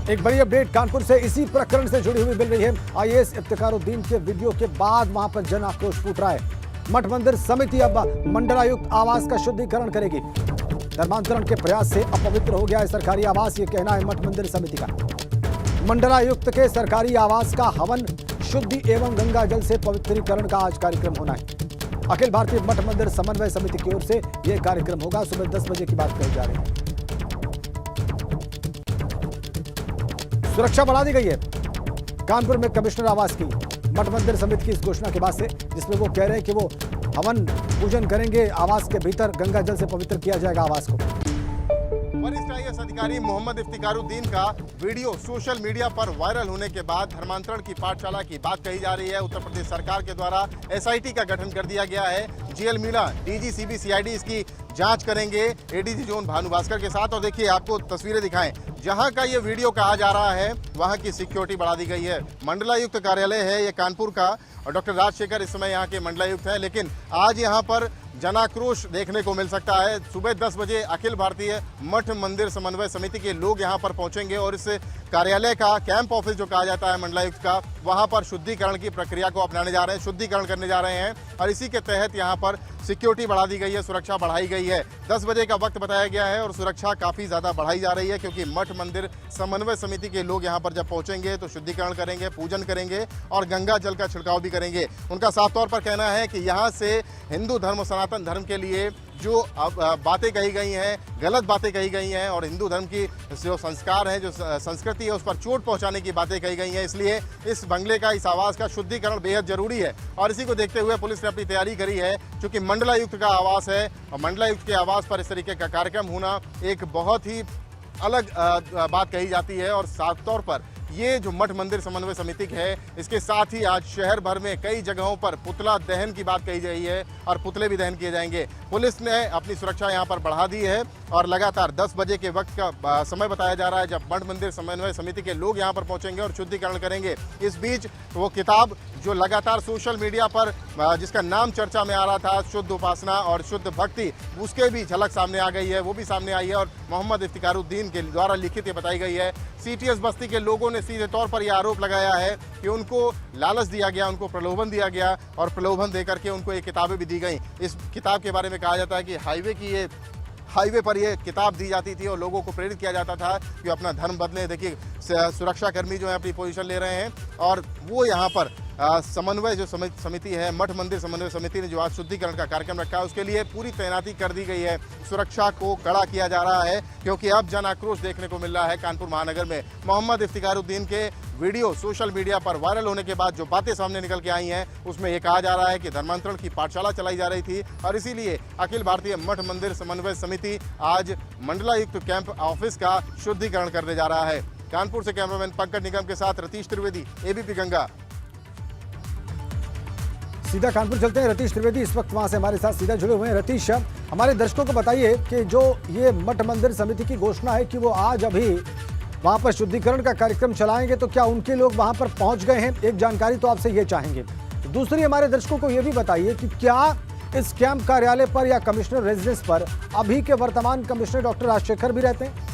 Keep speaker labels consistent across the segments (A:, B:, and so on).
A: एक बड़ी अपडेट कानपुर से इसी प्रकरण से जुड़ी हुई मिल रही है। आईएएस इफ्तिखारुद्दीन के वीडियो के बाद वहां पर जन आक्रोश फूट रहा है। मठ मंदिर समिति अब मंडलायुक्त आवास का शुद्धिकरण करेगी। धर्मांतरण के प्रयास से अपवित्र हो गया है सरकारी आवास, ये कहना है मठ मंदिर समिति का। मंडलायुक्त के सरकारी आवास का हवन शुद्धि एवं गंगा जल से पवित्रीकरण का आज कार्यक्रम होना है। अखिल भारतीय मठ मंदिर समन्वय समिति की ओर से यह कार्यक्रम होगा। सुबह 10 बजे की बात कही जा रही है। सुरक्षा बढ़ा दी गई है कानपुर में कमिश्नर आवास की मठ मंदिर समिति की इस घोषणा के बाद से, जिसमें वो कह रहे हैं कि वो हवन पूजन करेंगे, आवास के भीतर गंगा जल से पवित्र किया जाएगा आवास को।
B: वरिष्ठ आईएएस अधिकारी मोहम्मद इफ्तिखारुद्दीन का वीडियो सोशल मीडिया पर वायरल होने के बाद धर्मांतरण की पाठशाला की बात कही जा रही है। उत्तर प्रदेश सरकार के द्वारा एसआईटी का गठन कर दिया गया है। JL Meena, DG CB CID इसकी जांच करेंगे एडीजी जोन भानु भास्कर के साथ। और देखिए, आपको तस्वीरें दिखाएं, जहां का ये वीडियो कहा जा रहा है वहां की सिक्योरिटी बढ़ा दी गई है। मंडलायुक्त कार्यालय है ये कानपुर का और डॉक्टर राजशेखर इस समय यहाँ के मंडलायुक्त हैं। लेकिन आज यहाँ पर जनाक्रोश देखने को मिल सकता है। सुबह 10 बजे अखिल भारतीय मठ मंदिर समन्वय समिति के लोग यहाँ पर पहुंचेंगे और इस कार्यालय का कैंप ऑफिस जो कहा जाता है मंडलायुक्त का, वहां पर शुद्धिकरण की प्रक्रिया को अपनाने जा रहे हैं, शुद्धिकरण करने जा रहे हैं। और इसी के तहत यहाँ पर सिक्योरिटी बढ़ा दी गई है, सुरक्षा बढ़ाई गई है। 10 बजे का वक्त बताया गया है और सुरक्षा काफ़ी ज़्यादा बढ़ाई जा रही है, क्योंकि मठ मंदिर समन्वय समिति के लोग यहाँ पर जब पहुँचेंगे तो शुद्धिकरण करेंगे, पूजन करेंगे और गंगा जल का छिड़काव भी करेंगे। उनका साफ तौर पर कहना है कि यहाँ से हिंदू धर्म, सनातन धर्म के लिए जो बातें कही गई हैं, गलत बातें कही गई हैं और हिंदू धर्म की जो संस्कार है, जो संस्कृति है, उस पर चोट पहुंचाने की बातें कही गई हैं। इसलिए इस बंगले का, इस आवास का शुद्धिकरण बेहद जरूरी है। और इसी को देखते हुए पुलिस ने अपनी तैयारी करी है, क्योंकि मंडलायुक्त का आवास है और मंडलायुक्त के आवास पर इस तरीके का कार्यक्रम होना एक बहुत ही अलग बात कही जाती है। और साफ तौर पर ये जो मठ मंदिर समन्वय समिति है, इसके साथ ही आज शहर भर में कई जगहों पर पुतला दहन की बात कही जा रही है और पुतले भी दहन किए जाएंगे। पुलिस ने अपनी सुरक्षा यहाँ पर बढ़ा दी है और लगातार 10 बजे के वक्त का समय बताया जा रहा है जब मठ मंदिर समन्वय समिति के लोग यहाँ पर पहुँचेंगे और शुद्धिकरण करेंगे। इस बीच वो किताब जो लगातार सोशल मीडिया पर जिसका नाम चर्चा में आ रहा था, शुद्ध उपासना और शुद्ध भक्ति, उसके भी झलक सामने आ गई है, वो भी सामने आई है। और मोहम्मद इफ्तिखारुद्दीन के द्वारा लिखित ये बताई गई है। सीटीएस बस्ती के लोगों ने सीधे तौर पर यह आरोप लगाया है कि उनको लालच दिया गया, उनको प्रलोभन दिया गया और प्रलोभन देकर के उनको ये किताबें भी दी गई। इस किताब के बारे में कहा जाता है कि हाईवे पर ये किताब दी जाती थी और लोगों को प्रेरित किया जाता था कि अपना धर्म बदलें। देखिए, सुरक्षाकर्मी जो है अपनी पोजीशन ले रहे हैं और वो यहाँ पर समन्वय जो समिति है, मठ मंदिर समन्वय समिति ने जो आज शुद्धिकरण का कार्यक्रम रखा है, उसके लिए पूरी तैनाती कर दी गई है। सुरक्षा को कड़ा किया जा रहा है, क्योंकि अब जन आक्रोश देखने को मिल रहा है कानपुर महानगर में। मोहम्मद इफ्तिखारुद्दीन के वीडियो सोशल मीडिया पर वायरल होने के बाद जो बातें सामने निकल के आई हैं, उसमें यह कहा जा रहा है कि धर्मांतरण की पाठशाला चलाई जा रही थी और इसीलिए अखिल भारतीय मठ मंदिर समन्वय समिति आज मंडलायुक्त कैंप ऑफिस का शुद्धिकरण करने जा रहा है। कानपुर से कैमरामैन पंकज निगम के साथ रतीश त्रिवेदी, एबीपी गंगा।
A: सीधा कानपुर चलते हैं। रतीश त्रिवेदी इस वक्त वहां से हमारे साथ सीधा जुड़े हुए हैं। रतीश, हमारे दर्शकों को बताइए कि जो ये मठ मंदिर समिति की घोषणा है कि वो आज अभी वहां पर शुद्धिकरण का कार्यक्रम चलाएंगे, तो क्या उनके लोग वहां पर पहुंच गए हैं? एक जानकारी तो आपसे ये चाहेंगे। दूसरी, हमारे दर्शकों को ये भी बताइए कि क्या इस कैंप कार्यालय पर या कमिश्नर रेजिडेंस पर अभी के वर्तमान कमिश्नर डॉक्टर राजशेखर भी रहते हैं?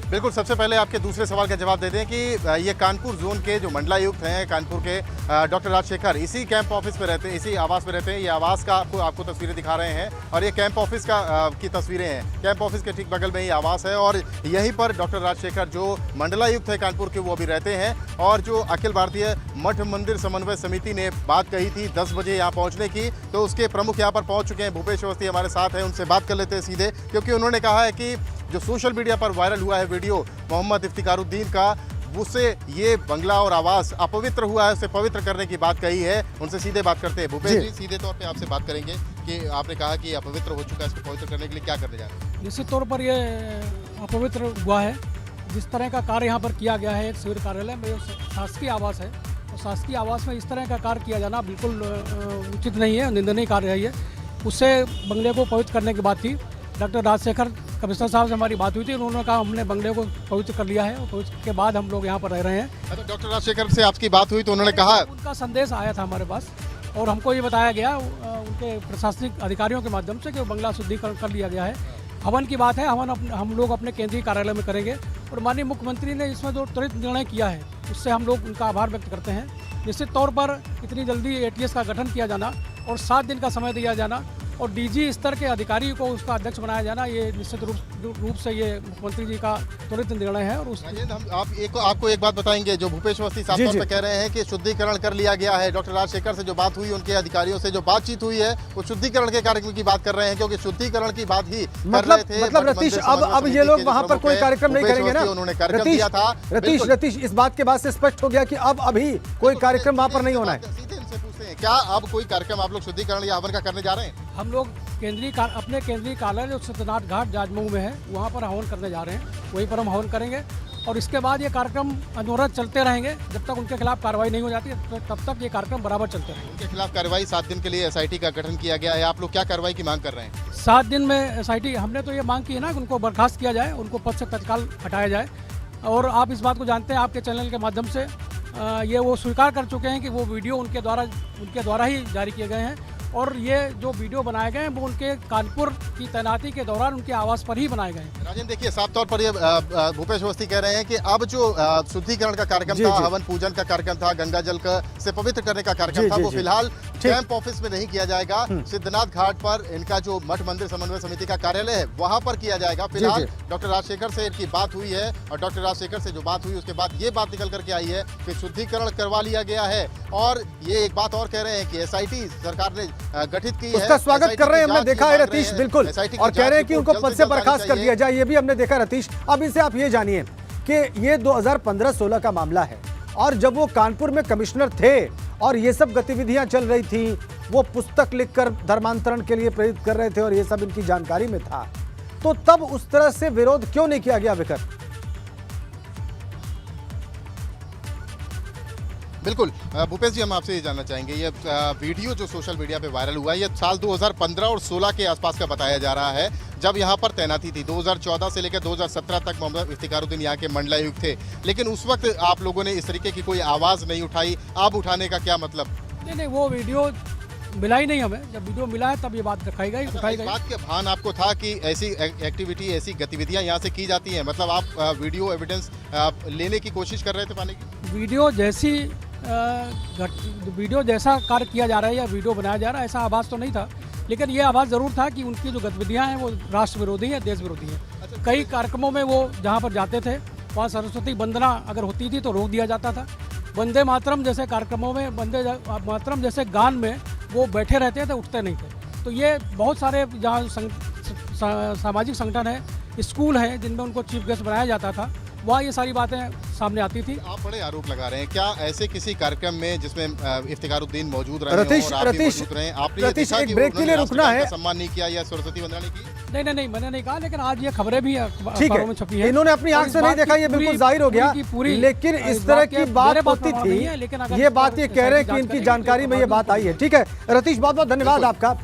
B: बिल्कुल, सबसे पहले आपके दूसरे सवाल का जवाब दे दें कि ये कानपुर जोन के जो मंडलायुक्त हैं कानपुर के, डॉक्टर राजशेखर, इसी कैंप ऑफिस में रहते हैं, इसी आवास में रहते हैं। ये आवास का आपको तस्वीरें दिखा रहे हैं और ये कैंप ऑफिस की तस्वीरें हैं। कैंप ऑफिस के ठीक बगल में ही आवास है और यहीं पर डॉक्टर राजशेखर जो मंडलायुक्त है कानपुर के, वो भी रहते हैं। और जो अखिल भारतीय मठ मंदिर समन्वय समिति ने बात कही थी 10 बजे यहाँ पहुँचने की, तो उसके प्रमुख यहाँ पर पहुँच चुके हैं। भूपेश अवस्थी हमारे साथ हैं, उनसे बात कर लेते हैं सीधे, क्योंकि उन्होंने कहा है कि जो सोशल मीडिया पर वायरल हुआ है वीडियो मोहम्मद इफ्तिखारुद्दीन का, उससे ये बंगला और आवास अपवित्र हुआ है, उसे पवित्र करने की बात कही है। उनसे सीधे बात करते हैं। भूपेश जी, सीधे तौर पे आपसे बात करेंगे कि आपने कहा कि अपवित्र हो चुका है, इसको पवित्र करने के लिए क्या करने जा रहे हैं?
C: निश्चित तौर पर ये अपवित्र हुआ है। जिस तरह का कार्य यहाँ पर किया गया है, एक शिविर कार्यालय में शासकीय आवास है, और शासकीय आवास में इस तरह का कार्य किया जाना बिल्कुल उचित नहीं है, निंदनीय कार्य है ये। उससे बंगले को पवित्र करने की बात थी। डॉक्टर राजशेखर कमिश्नर साहब से हमारी बात हुई थी, उन्होंने कहा हमने बंगले को पवित्र कर लिया है और पवित्र के बाद हम लोग यहाँ पर रह रहे हैं।
B: तो डॉक्टर राजशेखर से आपकी बात हुई तो उन्होंने कहा,
C: उनका संदेश आया था हमारे पास और हमको ये बताया गया उनके प्रशासनिक अधिकारियों के माध्यम से कि बंगला शुद्धिकरण कर लिया गया है। हवन की बात है, हवन हम लोग अपने केंद्रीय कार्यालय में करेंगे और माननीय मुख्यमंत्री ने इसमें जो त्वरित निर्णय किया है उससे हम लोग उनका आभार व्यक्त करते हैं। निश्चित तौर पर इतनी जल्दी एटीएस का गठन किया जाना और 7 दिन का समय दिया जाना और डीजी स्तर के अधिकारी को उसका अध्यक्ष बनाया जाना, ये निश्चित रूप से ये मुख्यमंत्री जी का त्वरित निर्णय है। और उस
B: आपको एक बात बताएंगे, जो भूपेश अवस्थी साफ तौर पर कह रहे हैं कि शुद्धिकरण कर लिया गया है। डॉक्टर राजशेखर से जो बात हुई, उनके अधिकारियों से जो बातचीत हुई है, वो शुद्धिकरण के कार्यक्रम की बात कर रहे हैं, क्योंकि शुद्धिकरण की बात ही कर रहे थे।
A: मतलब रतीश, अब ये लोग वहां पर कोई कार्यक्रम नहीं करेंगे ना?
B: उन्होंने कार्यक्रम दिया था।
A: रतीश, इस बात के बाद से स्पष्ट हो गया कि अब अभी कोई कार्यक्रम वहां पर नहीं होना है।
B: सीधे इनसे पूछते हैं, क्या अब कोई कार्यक्रम आप लोग शुद्धिकरण या हवन का करने जा रहे हैं?
C: हम लोग अपने केंद्रीय कार्यालय जो सत्यनाथ घाट जाजमऊ में है वहाँ पर हवन करने जा रहे हैं, वहीं पर हम हवन करेंगे और इसके बाद ये कार्यक्रम अनवरत चलते रहेंगे जब तक उनके खिलाफ कार्रवाई नहीं हो जाती, तब तक ये कार्यक्रम बराबर चलते रहेंगे।
B: उनके खिलाफ कार्रवाई 7 दिन के लिए एसआईटी का गठन किया गया है। आप लोग क्या कार्रवाई की मांग कर रहे हैं?
C: 7 दिन में एसआईटी, हमने तो ये मांग की है ना कि उनको बर्खास्त किया जाए, उनको पद से तत्काल हटाया जाए। और आप इस बात को जानते हैं, आपके चैनल के माध्यम से ये वो स्वीकार कर चुके हैं कि वो वीडियो उनके द्वारा ही जारी किए गए हैं और ये जो वीडियो बनाए गए हैं वो उनके कानपुर की तैनाती के दौरान उनके आवास पर ही बनाए गए हैं।
B: राजेंद्र, देखिए साफ तौर पर ये भूपेश अवस्थी कह रहे हैं कि अब जो शुद्धिकरण का कार्यक्रम था, हवन पूजन का कार्यक्रम था, गंगा जल से पवित्र करने का कार्यक्रम था, वो फिलहाल कैंप ऑफिस में नहीं किया जाएगा। सिद्धनाथ घाट पर इनका जो मठ मंदिर समन्वय समिति का कार्यालय है वहां पर किया जाएगा। फिलहाल डॉक्टर राजशेखर से इनकी बात हुई है और डॉक्टर राजशेखर से जो बात हुई उसके बाद ये बात निकल करके आई है कि शुद्धिकरण करवा लिया गया है। और ये एक बात और कह रहे हैं कि एसआईटी सरकार ने गठित की है,
A: उसका स्वागत कर रहे हैं। हमने देखा है रतीश, बिल्कुल, और कह रहे हैं कि उनको पद से बर्खास्त कर दिया जाए, ये भी हमने देखा रतीश। अब इनसे आप ये जानिए कि ये 2015-16 का मामला है और जब वो कानपुर में कमिश्नर थे और ये सब गतिविधियां चल रही थी, वो पुस्तक लिखकर धर्मांतरण के लिए प्रेरित कर रहे थे और ये सब इनकी जानकारी में था, तो तब उस तरह से विरोध क्यों नहीं किया गया विकर?
B: बिल्कुल भूपेश जी, हम आपसे ये जानना चाहेंगे, ये वीडियो जो सोशल मीडिया पे वायरल हुआ है ये साल 2015 और 16 के आसपास का बताया जा रहा है, जब यहाँ पर तैनाती थी। 2014 से लेकर 2017 तक मोहम्मद इफ्तिखारुद्दीन यहाँ के मंडलायुक्त थे, लेकिन उस वक्त आप लोगों ने इस तरीके की कोई आवाज़ नहीं उठाई। अब उठाने का क्या मतलब?
C: नहीं, वो वीडियो मिला ही नहीं हमें। जब वीडियो मिला है तब ये बात उठाई गई।
B: इस बात के भान आपको था कि ऐसी एक्टिविटी, ऐसी गतिविधियाँ यहाँ से की जाती हैं, मतलब आप वीडियो एविडेंस लेने की कोशिश कर रहे थे पाने की?
C: वीडियो जैसा कार्य किया जा रहा है या वीडियो बनाया जा रहा है ऐसा आभास तो नहीं था, लेकिन ये आभास ज़रूर था कि उनकी जो गतिविधियां हैं वो राष्ट्र विरोधी है, देश विरोधी है। कई कार्यक्रमों में वो जहां पर जाते थे वहाँ सरस्वती वंदना अगर होती थी तो रोक दिया जाता था। वंदे मातरम जैसे कार्यक्रमों में, वंदे मातरम जैसे गान में वो बैठे रहते थे, उठते नहीं थे। तो ये बहुत सारे जहाँ सामाजिक संगठन है, स्कूल हैं जिनमें उनको चीफ गेस्ट बनाया जाता था, वहाँ ये सारी बातें सामने आती थी।
B: आप बड़े आरोप लगा रहे हैं, क्या ऐसे किसी कार्यक्रम में जिसमें इफ्तिखारुद्दीन मौजूद रहे
A: रतीश,
B: और आप भी मौजूद रहे, आपने देखा कि
A: ब्रेक के लिए रुकना है,
B: सम्मान नहीं किया या सरस्वती वंदना नहीं की?
C: नहीं, मैंने नहीं कहा, लेकिन आज ये खबरें भी
A: अखबारों
C: में छपी है।
A: इन्होंने अपनी आंख से नहीं देखा, ये बिल्कुल जाहिर हो गया, लेकिन इस तरह की बात होती थी, ये बात ये कह रहे हैं कि इनकी जानकारी में ये बात आई है। ठीक है रतीश, बहुत बहुत धन्यवाद आपका।